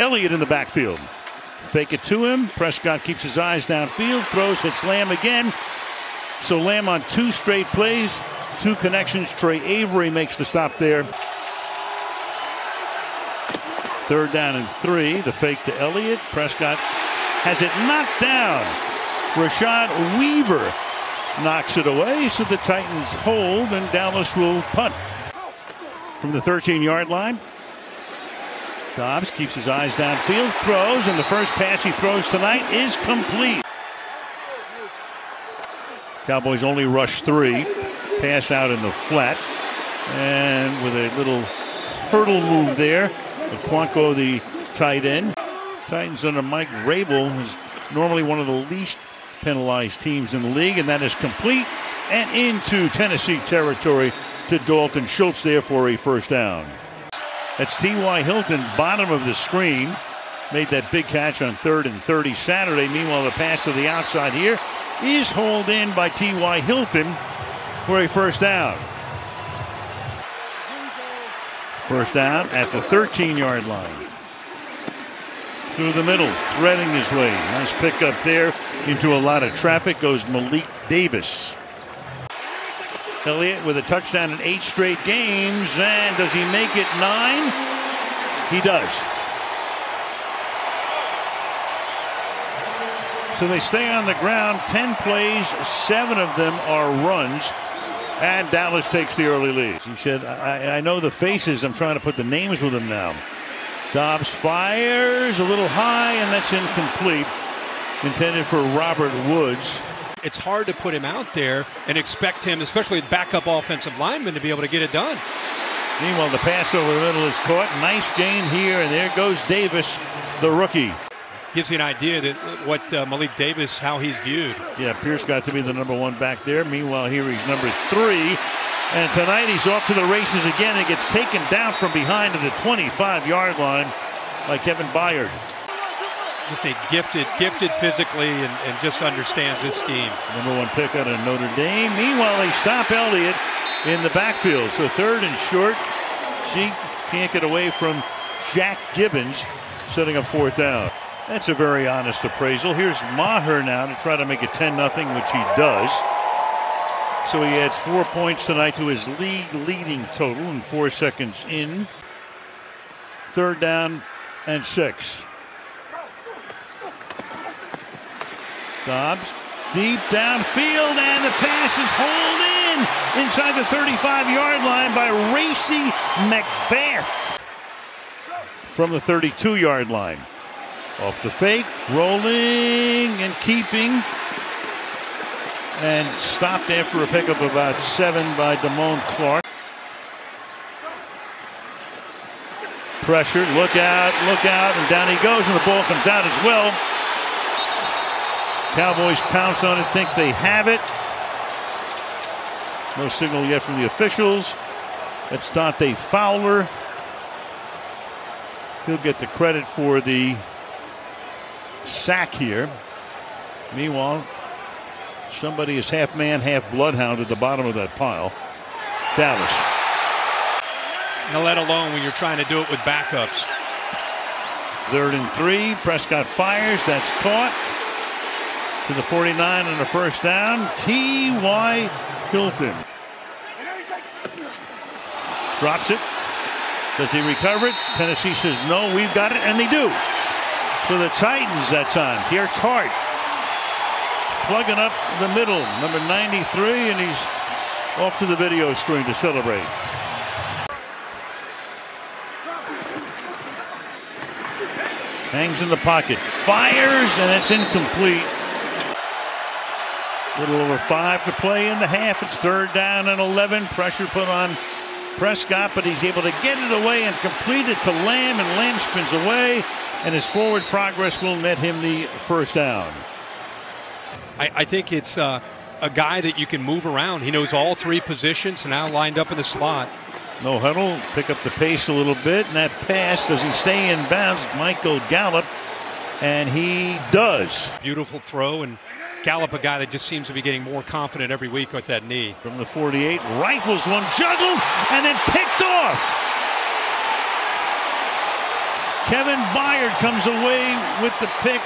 Elliott in the backfield. Fake it to him. Prescott keeps his eyes downfield. Throws, hits Lamb again. So Lamb on 2 straight plays, 2 connections. Trey Avery makes the stop there. 3rd down and 3. The fake to Elliott. Prescott has it knocked down. Rashad Weaver knocks it away. So the Titans hold, and Dallas will punt from the 13-yard line. Dobbs keeps his eyes downfield, throws, and the first pass he throws tonight is complete. Cowboys only rush 3. Pass out in the flat. And with a little hurdle move there, Okonkwo, the tight end. Titans under Mike Vrabel is normally one of the least penalized teams in the league, and that is complete and into Tennessee territory to Dalton Schultz there for a first down. That's T.Y. Hilton, bottom of the screen. Made that big catch on 3rd and 30 Saturday. Meanwhile, the pass to the outside here is hauled in by T.Y. Hilton for a first down. First down at the 13-yard line. Through the middle, threading his way. Nice pickup there. Into a lot of traffic goes Malik Davis. Elliott with a touchdown in 8 straight games. And does he make it 9? He does. So they stay on the ground. 10 plays, 7 of them are runs. And Dallas takes the early lead. He said, I know the faces. I'm trying to put the names with them now. Dobbs fires a little high, and that's incomplete. Intended for Robert Woods. It's hard to put him out there and expect him, especially with backup offensive linemen, to be able to get it done. Meanwhile, the pass over the middle is caught. Nice gain here, and there goes Davis, the rookie. Gives you an idea that what Malik Davis, how he's viewed. Yeah, Pierce got to be the number 1 back there. Meanwhile, here he's number 3. And tonight he's off to the races again and gets taken down from behind to the 25-yard line by Kevin Byard. Just a gifted physically and just understands this scheme. Number 1 pick out of Notre Dame. Meanwhile, they stop Elliott in the backfield. So 3rd and short. She can't get away from Jack Gibbons, setting up 4th down. That's a very honest appraisal. Here's Maher now to try to make it 10-0, which he does. So he adds 4 points tonight to his league-leading total in 4 seconds in. 3rd down and 6. Dobbs deep downfield, and the pass is hauled in inside the 35-yard line by Racy McBath from the 32-yard line. Off the fake, rolling and keeping, and stopped after a pickup of about 7 by Damone Clark. Pressured, look out, and down he goes, and the ball comes out as well. Cowboys pounce on it, think they have it. No signal yet from the officials. That's Dante Fowler. He'll get the credit for the sack here. Meanwhile, somebody is half man, half bloodhound at the bottom of that pile. Dallas. Now let alone when you're trying to do it with backups. 3rd and 3. Prescott fires. That's caught. To the 49 on the first down. T.Y. Hilton. Drops it. Does he recover it? Tennessee says no, we've got it, and they do. So the Titans that time. Pierre Tart plugging up the middle. Number 93, and he's off to the video screen to celebrate. Hangs in the pocket. Fires, and it's incomplete. A little over 5 to play in the half. It's 3rd down and 11. Pressure put on Prescott, but he's able to get it away and complete it to Lamb, and Lamb spins away, and his forward progress will net him the first down. I think it's a guy that you can move around. He knows all 3 positions, now lined up in the slot. No huddle, pick up the pace a little bit, and that pass, does he stay in bounds? Michael Gallup, and he does. Beautiful throw, and Gallup, a guy that just seems to be getting more confident every week with that knee. From the 48, rifles one, juggled, and then picked off. Kevin Byard comes away with the pick.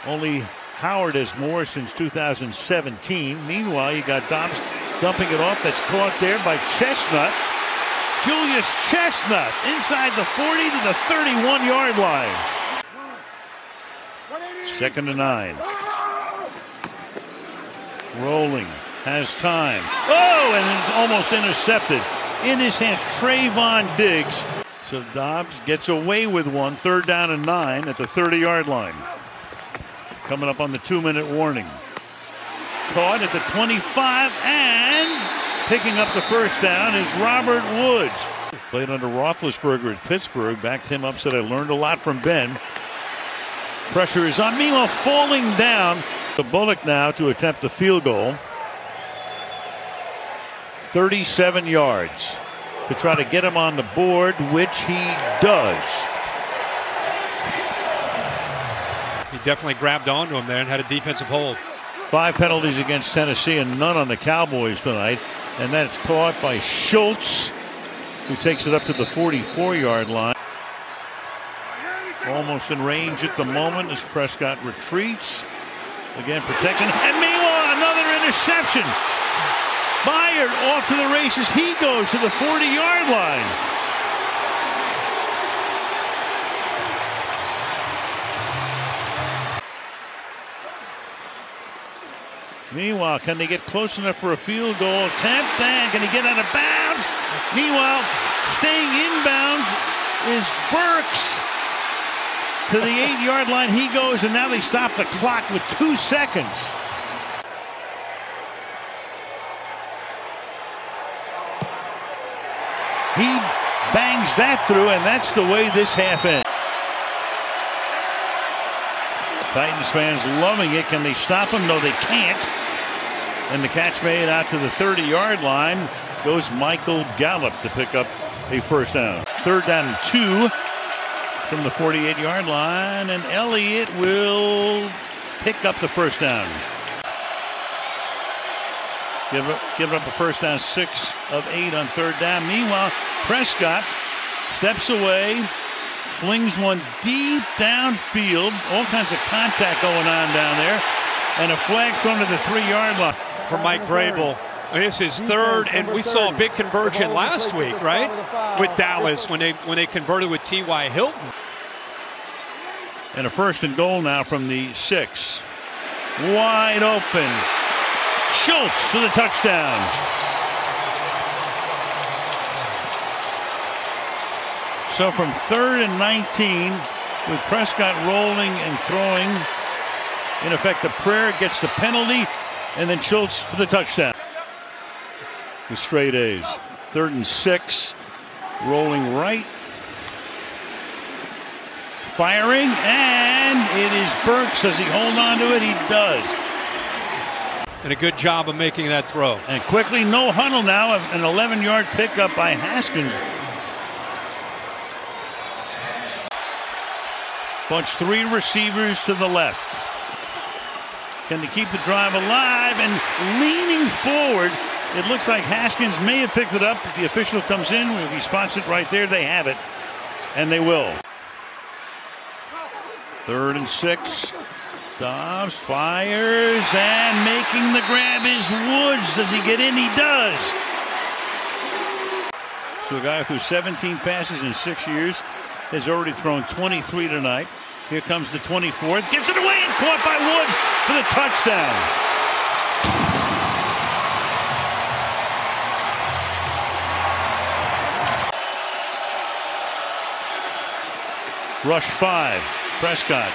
Only Howard has more since 2017. Meanwhile, you got Dobbs dumping it off. That's caught there by Chestnut. Julius Chestnut inside the 40 to the 31-yard line. 2nd and 9. Rolling. Has time. Oh, and it's almost intercepted. In his hands, Trayvon Diggs. So Dobbs gets away with one. 3rd down and 9 at the 30-yard line. Coming up on the 2-minute warning. Caught at the 25, and picking up the first down is Robert Woods. Played under Roethlisberger at Pittsburgh. Backed him up, said, I learned a lot from Ben. Pressure is on. Meanwhile, falling down. The Bullock now to attempt the field goal. 37 yards to try to get him on the board, which he does. He definitely grabbed onto him there and had a defensive hold. 5 penalties against Tennessee and none on the Cowboys tonight. And that's caught by Schultz, who takes it up to the 44-yard line. Almost in range at the moment as Prescott retreats. Again, protection. And meanwhile, another interception. Byard off to the races. He goes to the 40-yard line. Meanwhile, can they get close enough for a field goal attempt? And can he get out of bounds? Meanwhile, staying inbounds is Burks. To the 8-yard line he goes, and now they stop the clock with 2 seconds. He bangs that through, and that's the way this half ends. Titans fans loving it. Can they stop him? No, they can't. And the catch made out to the 30-yard line goes Michael Gallup to pick up a first down. 3rd down and 2 from the 48-yard line, and Elliott will pick up the first down. Give up a first down, 6 of 8 on 3rd down. Meanwhile, Prescott steps away, flings one deep downfield. All kinds of contact going on down there, and a flag thrown to the 3-yard line. For Mike Vrabel. This is 3rd, and we saw a big conversion last week, right? With Dallas when they converted with T.Y. Hilton. And a 1st and goal now from the 6. Wide open. Schultz for the touchdown. So from 3rd and 19, with Prescott rolling and throwing, in effect the prayer gets the penalty, and then Schultz for the touchdown. With straight A's. 3rd and 6, rolling right. Firing, and it is Burks. Does he hold on to it? He does. And a good job of making that throw. And quickly, no huddle now. An 11-yard pickup by Haskins. Bunch 3 receivers to the left. Can they keep the drive alive? And leaning forward, it looks like Haskins may have picked it up. If the official comes in, if he spots it right there, they have it. And they will. 3rd and 6. Dobbs fires, and making the grab is Woods. Does he get in? He does. So a guy who threw 17 passes in 6 years has already thrown 23 tonight. Here comes the 24th. Gets it away and caught by Woods for the touchdown. Rush 5. Prescott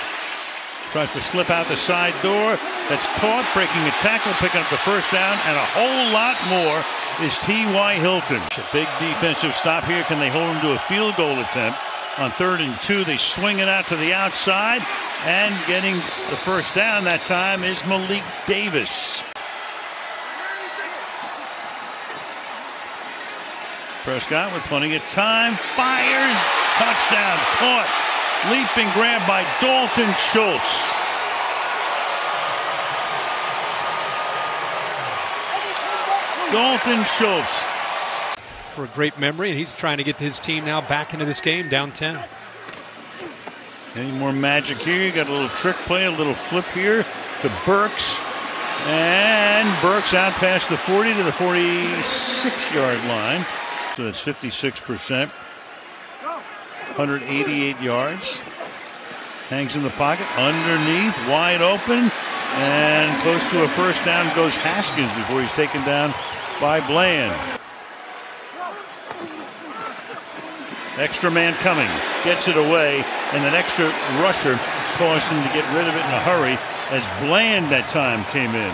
tries to slip out the side door. That's caught, breaking a tackle, picking up the first down, and a whole lot more is T.Y. Hilton. Big defensive stop here. Can they hold him to a field goal attempt? On 3rd and 2, they swing it out to the outside, and getting the first down that time is Malik Davis. Prescott with plenty of time, fires, touchdown, caught. Leaping grab by Dalton Schultz. Dalton Schultz. For a great memory, and he's trying to get his team now back into this game, down 10. Any more magic here? You got a little trick play, a little flip here to Burks. And Burks out past the 40 to the 46-yard line. So that's 56%. 188 yards. Hangs in the pocket, underneath, wide open. And close to a first down goes Haskins before he's taken down by Bland. Extra man coming, gets it away, and an extra rusher caused him to get rid of it in a hurry as Bland that time came in.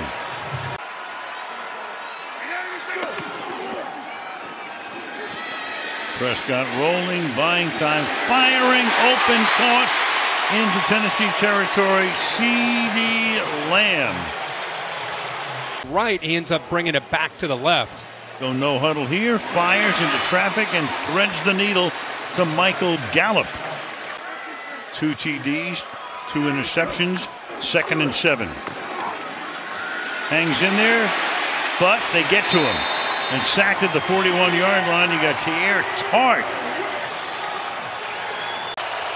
Prescott rolling, buying time, firing, open, caught into Tennessee territory. CeeDee Lamb. Right, he ends up bringing it back to the left. Go no huddle here, fires into traffic and threads the needle to Michael Gallup. 2 TDs, 2 interceptions, 2nd and 7. Hangs in there, but they get to him. And sacked at the 41-yard line. You got Teair Tart.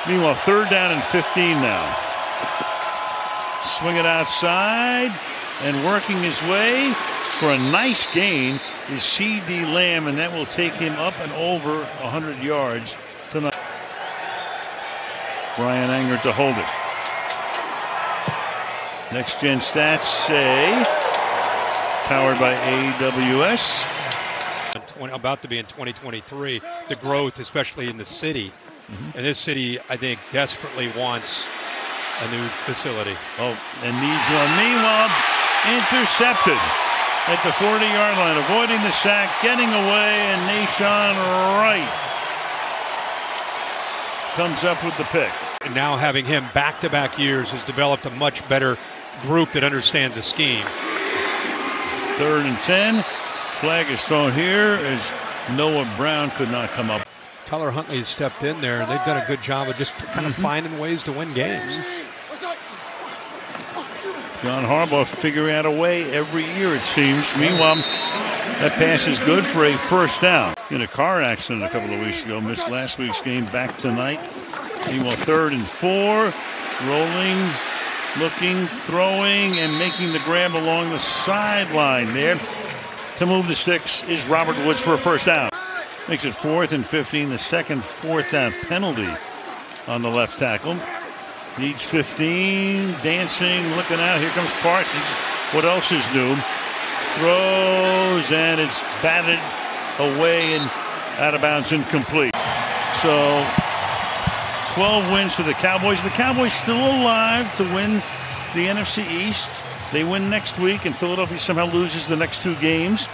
Meanwhile, 3rd down and 15 now. Swing it outside and working his way for a nice gain is CeeDee Lamb, and that will take him up and over 100 yards tonight. Brian Anger to hold it. Next Gen Stats say, powered by AWS. About to be in 2023, the growth, especially in the city. And this city, I think, desperately wants a new facility. Oh, and needs one. Meanwhile, intercepted at the 40-yard line, avoiding the sack, getting away, and Nahshon Wright comes up with the pick. And now having him back-to-back years has developed a much better group that understands the scheme. 3rd and 10. Flag is thrown here as Noah Brown could not come up. Tyler Huntley has stepped in there, and they've done a good job of just kind of finding ways to win games. John Harbaugh figuring out a way every year, it seems. Meanwhile, that pass is good for a first down. In a car accident a couple of weeks ago, missed last week's game, back tonight. Meanwhile, 3rd and 4, rolling, looking, throwing, and making the grab along the sideline there. To move the sticks is Robert Woods for a first down. Makes it 4th and 15, the second 4th down penalty on the left tackle. Needs 15, dancing, looking out. Here comes Parsons. What else is new? Throws, and it's batted away and out of bounds, incomplete. So 12 wins for the Cowboys. The Cowboys still alive to win the NFC East. They win next week, and Philadelphia somehow loses the next 2 games.